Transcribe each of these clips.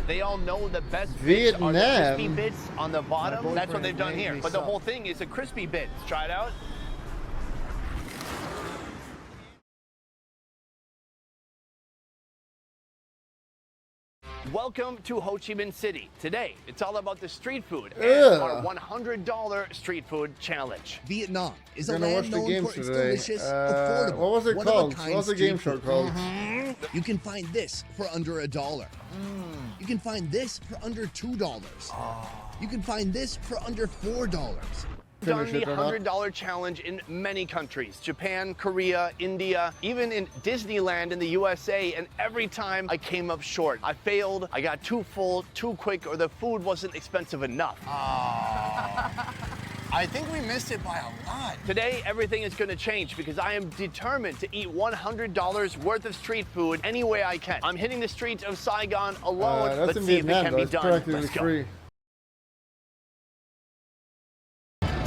They all know the best bits are the crispy bits on the bottom. That's what they've done here. But the whole thing is a crispy bit. Try it out. Welcome to Ho Chi Minh City. Today, it's all about the street food and our $100 street food challenge. Vietnam is a land known for its delicious, affordable, what was it called? What was the game show called? You can find this for under $1. You can find this for under $2. You can find this for under $4. Done the $100 challenge in many countries. Japan, Korea, India, even in Disneyland in the USA, and every time I came up short. I failed, I got too full, too quick, or the food wasn't expensive enough. I think we missed it by a lot. Today, everything is gonna change because I am determined to eat $100 worth of street food any way I can. I'm hitting the streets of Saigon alone. Let's see if it can be done. Let's go.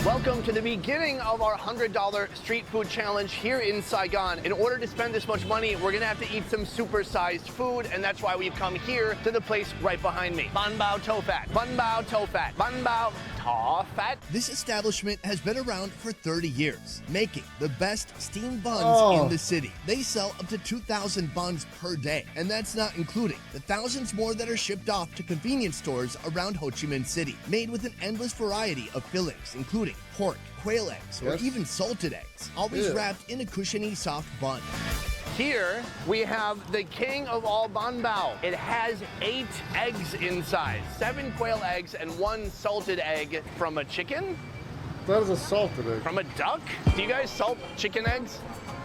Welcome to the beginning of our $100 street food challenge here in Saigon. In order to spend this much money, we're gonna have to eat some super-sized food, and that's why we've come here to the place right behind me. Ban Bao To Fat, Ban Bao To Fat, Ban Bao To Fat. This establishment has been around for 30 years, making the best steamed buns in the city. They sell up to 2,000 buns per day, and that's not including the thousands more that are shipped off to convenience stores around Ho Chi Minh City, made with an endless variety of fillings, including pork, quail eggs, or even salted eggs, always wrapped in a cushiony, soft bun. Here we have the king of all ban bao. It has 8 eggs inside, 7 quail eggs and 1 salted egg from a chicken. That is a salted egg. From a duck? Do you guys salt chicken eggs?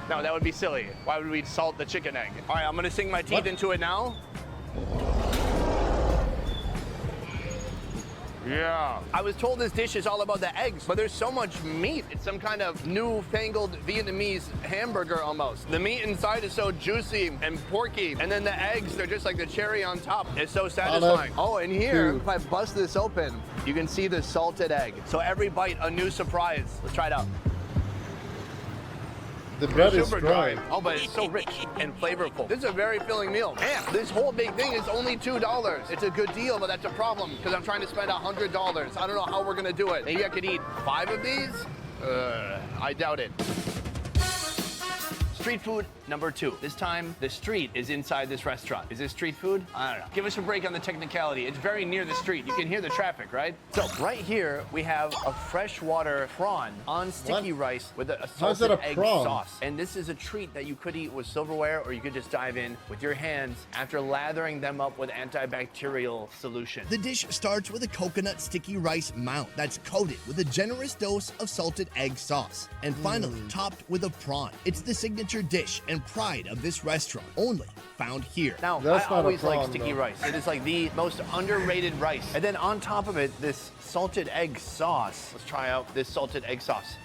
No, that would be silly. Why would we salt the chicken egg? All right, I'm gonna sink my teeth into it now. Yeah. I was told this dish is all about the eggs, but there's so much meat. It's some kind of newfangled Vietnamese hamburger almost. The meat inside is so juicy and porky, and then the eggs, they're just like the cherry on top. It's so satisfying. Oh, and here, if I bust this open, you can see the salted egg. So every bite, a new surprise. Let's try it out. The bread is dry. Oh, but it's so rich and flavorful. This is a very filling meal. Man, this whole big thing is only $2. It's a good deal, but that's a problem because I'm trying to spend $100. I don't know how we're gonna do it. Maybe I could eat 5 of these? I doubt it. Street food number 2. This time, the street is inside this restaurant. Is this street food? I don't know. Give us a break on the technicality. It's very near the street. You can hear the traffic, right? So right here, we have a freshwater prawn on sticky rice with a salted egg sauce. And this is a treat that you could eat with silverware, or you could just dive in with your hands after lathering them up with antibacterial solution. The dish starts with a coconut sticky rice mound that's coated with a generous dose of salted egg sauce, and finally topped with a prawn. It's the signature dish and pride of this restaurant, only found here. Now, I always like sticky rice. It is like the most underrated rice. And then on top of it, this salted egg sauce. Let's try out this salted egg sauce.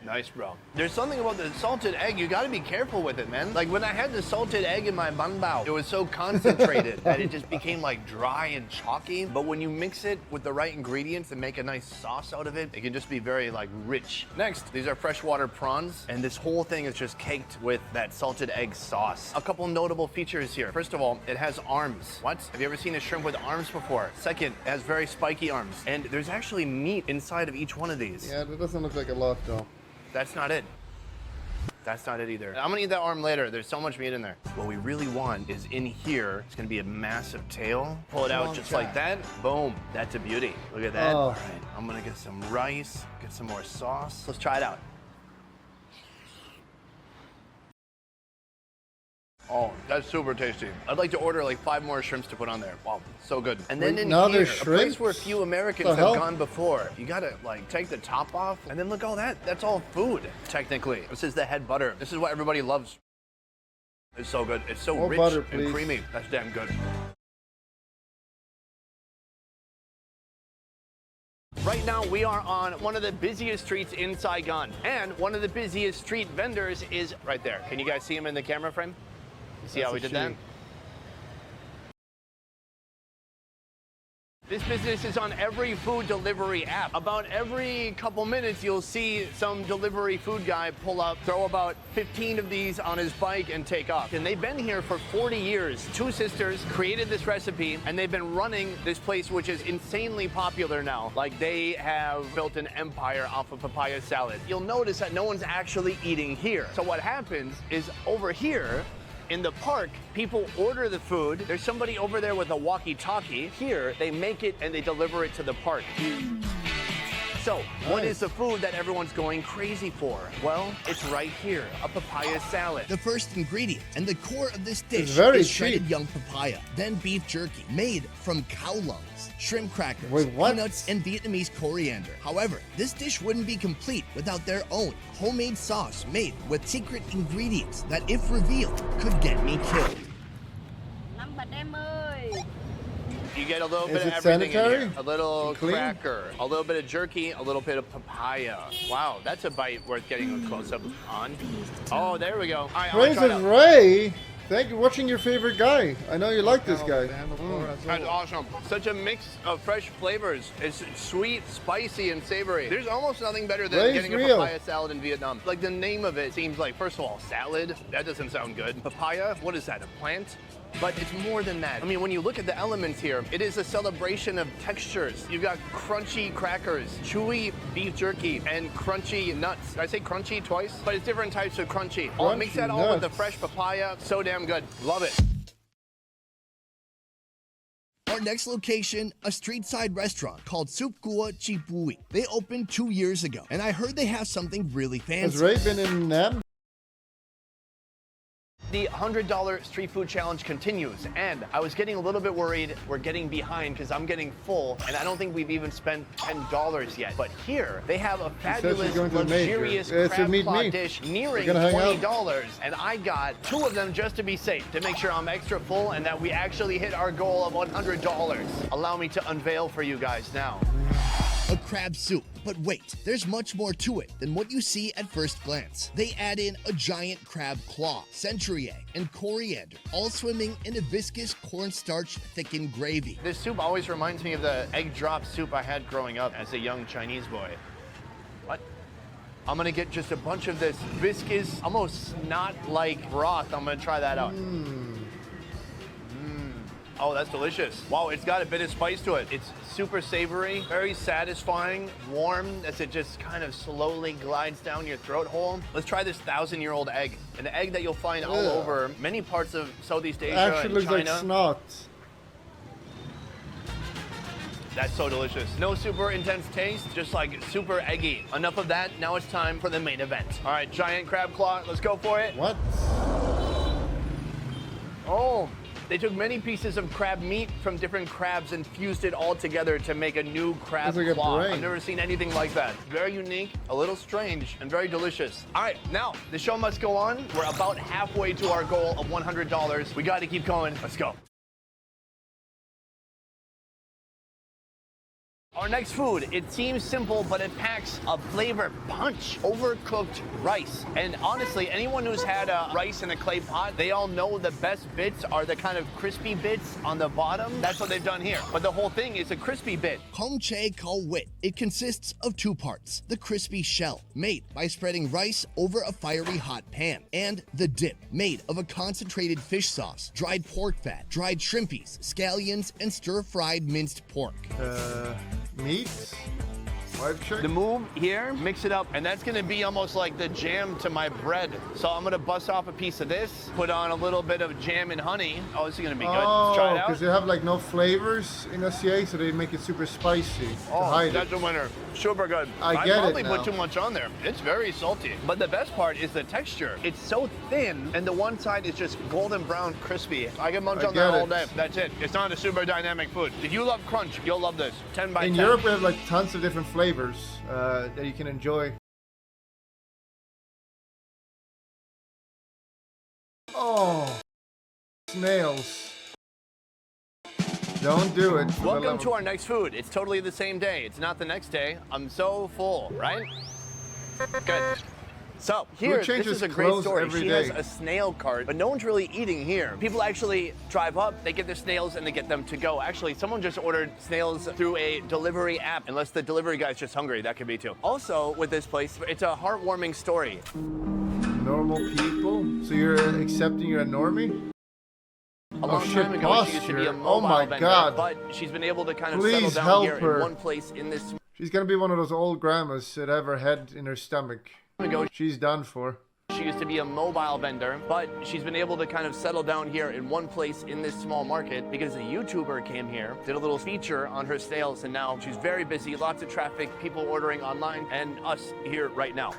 Nice, bro. There's something about the salted egg, you gotta be careful with it, man. Like when I had the salted egg in my ban bao, it was so concentrated that it just became like dry and chalky. But when you mix it with the right ingredients and make a nice sauce out of it, it can just be very like rich. Next, these are freshwater prawns, and this whole thing is just caked with that salted egg sauce. A couple notable features here. First of all, it has arms. What? Have you ever seen a shrimp with arms before? Second, it has very spiky arms. And there's actually meat inside of each one of these. Yeah, that doesn't look like a lot though. That's not it. That's not it either. I'm gonna eat that arm later. There's so much meat in there. What we really want is in here, it's gonna be a massive tail. Pull it out just like that. Boom. That's a beauty. Look at that. All right, I'm gonna get some rice, get some more sauce. Let's try it out. Oh, that's super tasty. I'd like to order like 5 more shrimps to put on there. Wow, so good. And then in here, a place where few Americans have gone before. You gotta like take the top off, and then look all that. That's all food, technically. This is the head butter. This is what everybody loves. It's so good. It's so rich and creamy. That's damn good. Right now, we are on one of the busiest streets in Saigon, and one of the busiest street vendors is right there. Can you guys see him in the camera frame? See how we did that? This business is on every food delivery app. About every couple minutes, you'll see some delivery food guy pull up, throw about 15 of these on his bike and take off. And they've been here for 40 years. Two sisters created this recipe and they've been running this place, which is insanely popular now. Like they have built an empire off of Papaya Salad. You'll notice that no one's actually eating here. So what happens is over here, in the park, people order the food. There's somebody over there with a walkie-talkie. Here, they make it and they deliver it to the park. So, what is the food that everyone's going crazy for? Well, it's right here, a papaya salad. The first ingredient and the core of this dish very is shredded cheap. young papaya, then beef jerky made from cow lungs, shrimp crackers, Wait, what? peanuts, and Vietnamese coriander. However, this dish wouldn't be complete without their own homemade sauce made with secret ingredients that, if revealed, could get me killed. You get a little bit Is of it everything sanitary? in here. A little Clean? cracker, a little bit of jerky, a little bit of papaya. Wow, that's a bite worth getting a close-up on. Oh, there we go. All right, I'm gonna try Praises to- Ray. Thank you for watching your favorite guy. I know you like this guy. That's awesome. Such a mix of fresh flavors. It's sweet, spicy, and savory. There's almost nothing better than Ray's getting a real. papaya salad in Vietnam. Like the name of it seems like, first of all, salad. That doesn't sound good. Papaya, what is that, a plant? But it's more than that. I mean, when you look at the elements here, it is a celebration of textures. You've got crunchy crackers, chewy beef jerky, and crunchy nuts. Did I say crunchy twice? But it's different types of crunchy. I'll mix that all with the nuts. fresh papaya. So damn good. Love it. Our next location, a street-side restaurant called Soup Cua Chi Bui. They opened 2 years ago, and I heard they have something really Has fancy. Ray been in Nam? The $100 street food challenge continues, and I was getting a little bit worried we're getting behind because I'm getting full, and I don't think we've even spent $10 yet. But here, they have a fabulous, going to the major. luxurious It's a crab meet claw me. dish nearing We're gonna hang out. $20, and I got 2 of them just to be safe, to make sure I'm extra full and that we actually hit our goal of $100. Allow me to unveil for you guys now. A crab soup. But wait, there's much more to it than what you see at first glance. They add in a giant crab claw, century egg, and coriander, all swimming in a viscous cornstarch thickened gravy. This soup always reminds me of the egg drop soup I had growing up as a young Chinese boy. What? I'm gonna get just a bunch of this viscous, almost snot-like broth. I'm gonna try that out. Oh, that's delicious. Wow, it's got a bit of spice to it. It's super savory, very satisfying, warm as it just kind of slowly glides down your throat hole. Let's try this 1,000-year-old egg. An egg that you'll find all Ugh. over many parts of Southeast Asia Actually and looks China. like snot. That's so delicious. No super intense taste, just like super eggy. Enough of that, now it's time for the main event. All right, giant crab claw, let's go for it. What? Oh, they took many pieces of crab meat from different crabs and fused it all together to make a new crab Looks like a claw. brain. I've never seen anything like that. Very unique, a little strange, and very delicious. All right, now, the show must go on. We're about halfway to our goal of $100. We got to keep going. Let's go. Our next food, it seems simple, but it packs a flavor punch. Overcooked rice. And honestly, anyone who's had rice in a clay pot, they all know the best bits are the kind of crispy bits on the bottom. That's what they've done here. But the whole thing is a crispy bit. Kong Che Kao Wit. It consists of 2 parts. The crispy shell, made by spreading rice over a fiery hot pan, and the dip, made of a concentrated fish sauce, dried pork fat, dried shrimpies, scallions, and stir-fried minced pork. Meat? Wife check? The move here, mix it up, and that's gonna be almost like the jam to my bread. So I'm gonna bust off a piece of this, put on a little bit of jam and honey. Oh, this is gonna be good. Let's try it out. because they have like no flavors in SCA, so they make it super spicy to Oh, hide that's it. a winner. Super good. I get it probably now. put too much on there. It's very salty. But the best part is the texture. It's so thin, and the one side is just golden brown crispy. I can munch I on that get all it. day. That's it. It's not a super dynamic food. If you love crunch, you'll love this. 10 by 10. In Europe, we have like tons of different flavors that you can enjoy. Oh, Snails. Don't do it. for the Welcome love to of- our next food. It's totally the same day. It's not the next day. I'm so full, right? Good. So here, this is a great story. She day. has a snail cart, but no one's really eating here. People actually drive up, they get their snails, and they get them to go. Actually, someone just ordered snails through a delivery app. Unless the delivery guy's just hungry, that could be too. Also, with this place, it's a heartwarming story. Normal people? So you're accepting you're a normie? A long time ago, she used to be a mobile vendor, God. but she's been able to kind of Please settle down help here her. in one place in this. She's gonna be one of those old grandmas that have her head in her stomach. She's done for. She used to be a mobile vendor, but she's been able to kind of settle down here in one place in this small market because a YouTuber came here, did a little feature on her snails, and now she's very busy, lots of traffic, people ordering online, and us here right now.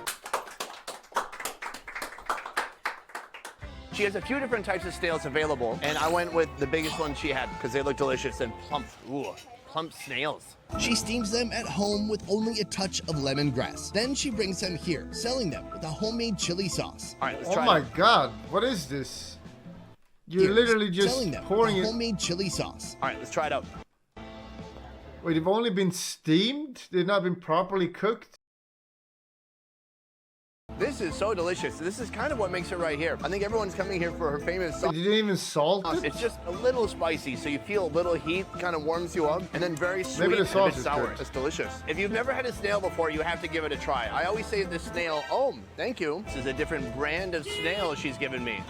She has a few different types of snails available, and I went with the biggest one she had because they look delicious and plump. Ooh, plump snails. She steams them at home with only a touch of lemongrass. Then she brings them here, selling them with a homemade chili sauce. All right, let's Oh try my it. God, what is this? You're Here's literally just selling them pouring with a it. homemade chili sauce. All right, let's try it out. Wait, they've only been steamed? They've not been properly cooked? This is so delicious. This is kind of what makes it right here. I think everyone's coming here for her famous sauce. You didn't even salt it? It's just a little spicy, so you feel a little heat, kind of warms you up, and then very sweet the and a sauce bit is sour. good. It's delicious. If you've never had a snail before, you have to give it a try. I always say the snail, oh, thank you. This is a different brand of snail she's given me.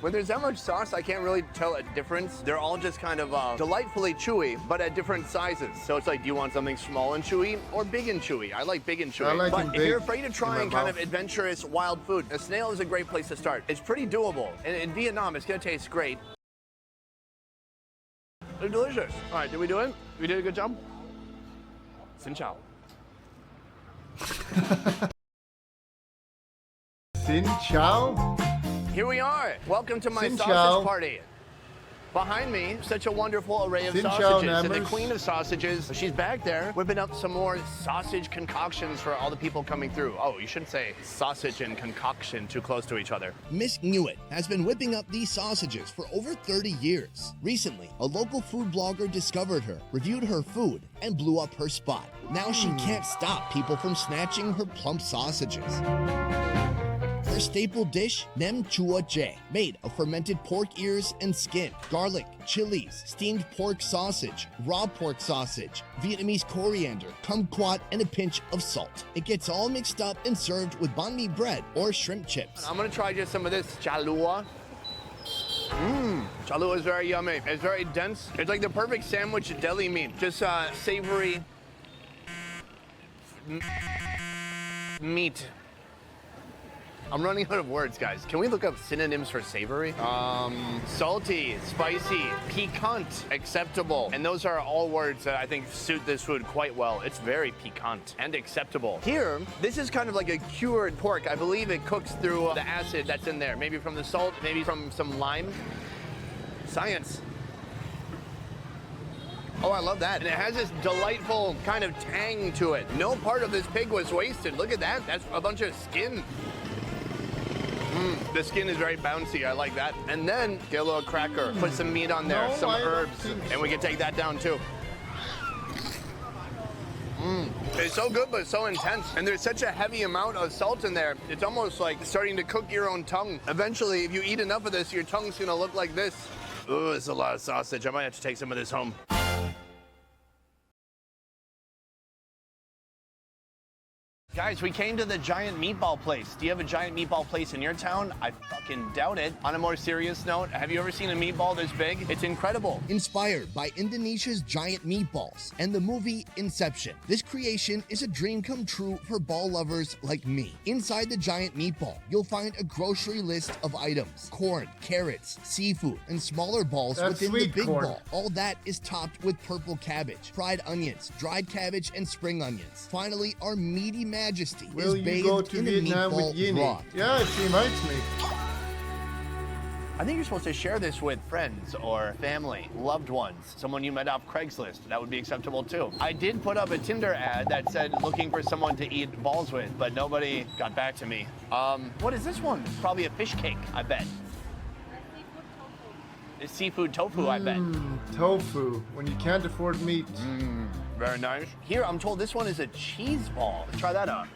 When there's that much sauce, I can't really tell a difference. They're all just kind of delightfully chewy, but at different sizes. So it's like, do you want something small and chewy or big and chewy? I like big and chewy. I like them but if you're big afraid of in trying my kind of mouth. adventurous wild food, a snail is a great place to start. It's pretty doable. And in Vietnam, it's gonna taste great. They're delicious. All right, did we do it? We did a good job? Xin chào. Xin chao? Here we are. Welcome to my Xin sausage chao. party. Behind me, such a wonderful array of Xin chao, sausages. And the Nammers. queen of sausages, she's back there whipping up some more sausage concoctions for all the people coming through. Oh, you shouldn't say sausage and concoction too close to each other. Miss Newitt has been whipping up these sausages for over 30 years. Recently, a local food blogger discovered her, reviewed her food, and blew up her spot. Now she can't stop people from snatching her plump sausages. Her staple dish, nem chua jae, made of fermented pork ears and skin, garlic, chilies, steamed pork sausage, raw pork sausage, Vietnamese coriander, kumquat, and a pinch of salt. It gets all mixed up and served with banh mi bread or shrimp chips. I'm gonna try just some of this chalua. Chalua is very yummy. It's very dense. It's like the perfect sandwich deli meat. Just savory meat. I'm running out of words, guys. Can we look up synonyms for savory? Salty, spicy, piquant, acceptable. And those are all words that I think suit this food quite well. It's very piquant and acceptable. Here, this is kind of like a cured pork. I believe it cooks through the acid that's in there. Maybe from the salt, maybe from some lime. Science. Oh, I love that. And it has this delightful kind of tang to it. No part of this pig was wasted. Look at that. That's a bunch of skin. The skin is very bouncy. I like that. And then get a little cracker. Put some meat on there, some herbs, and we can take that down too. It's so good, but so intense. And there's such a heavy amount of salt in there. It's almost like starting to cook your own tongue. Eventually, if you eat enough of this, your tongue's gonna look like this. Ooh, it's a lot of sausage. I might have to take some of this home. Guys, we came to the giant meatball place. Do you have a giant meatball place in your town? I fucking doubt it. On a more serious note, have you ever seen a meatball this big? It's incredible. Inspired by Indonesia's giant meatballs and the movie Inception, this creation is a dream come true for ball lovers like me. Inside the giant meatball, you'll find a grocery list of items: corn, carrots, seafood, and smaller balls That's within the sweet big corn. ball. All that is topped with purple cabbage, fried onions, dried cabbage, and spring onions. Finally, our meaty majesty Will is you bathed go to in a Vietnam meatball with Yini? broth. Yeah, she invites me. I think you're supposed to share this with friends or family, loved ones, someone you met off Craigslist. That would be acceptable too. I did put up a Tinder ad that said looking for someone to eat balls with, but nobody got back to me. What is this one? Probably a fish cake, I bet. It's seafood tofu, I bet. Tofu, when you can't afford meat. Very nice. Here, I'm told this one is a cheese ball. Let's try that out.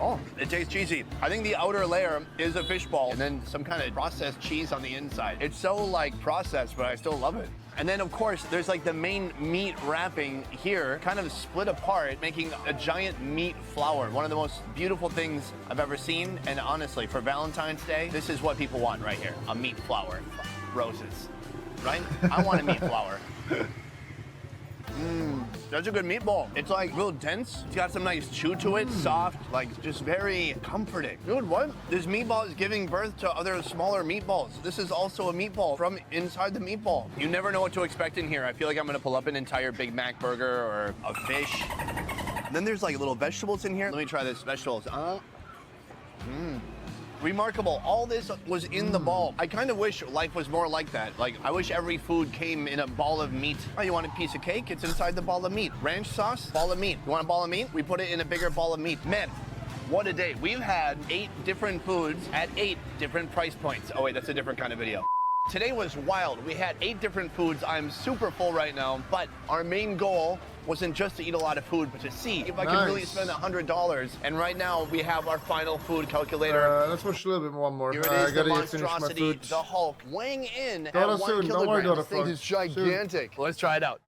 Oh, it tastes cheesy. I think the outer layer is a fish ball and then some kind of processed cheese on the inside. It's so like processed, but I still love it. And then of course, there's like the main meat wrapping here, kind of split apart, making a giant meat flower. One of the most beautiful things I've ever seen. And honestly, for Valentine's Day, this is what people want right here, a meat flower. Roses, right? I want a meat flower. That's a good meatball. It's like real dense. It's got some nice chew to it, soft, like just very comforting. Dude, what? This meatball is giving birth to other smaller meatballs. This is also a meatball from inside the meatball. You never know what to expect in here. I feel like I'm gonna pull up an entire Big Mac burger or a fish. And then there's like little vegetables in here. Let me try this vegetables. Remarkable. All this was in the ball. I kind of wish life was more like that. Like, I wish every food came in a ball of meat. Oh, you want a piece of cake? It's inside the ball of meat. Ranch sauce, ball of meat. You want a ball of meat? We put it in a bigger ball of meat. Man, what a day. We've had 8 different foods at 8 different price points. Oh wait, that's a different kind of video. Today was wild. We had 8 different foods. I'm super full right now, but our main goal wasn't just to eat a lot of food, but to see if I could really spend $100. And right now we have our final food calculator. Let's watch a little bit more. Here it is, the monstrosity, the Hulk, weighing in at 1 soon. Don't worry, kilogram. This Dora, thing is gigantic. Let's try it out.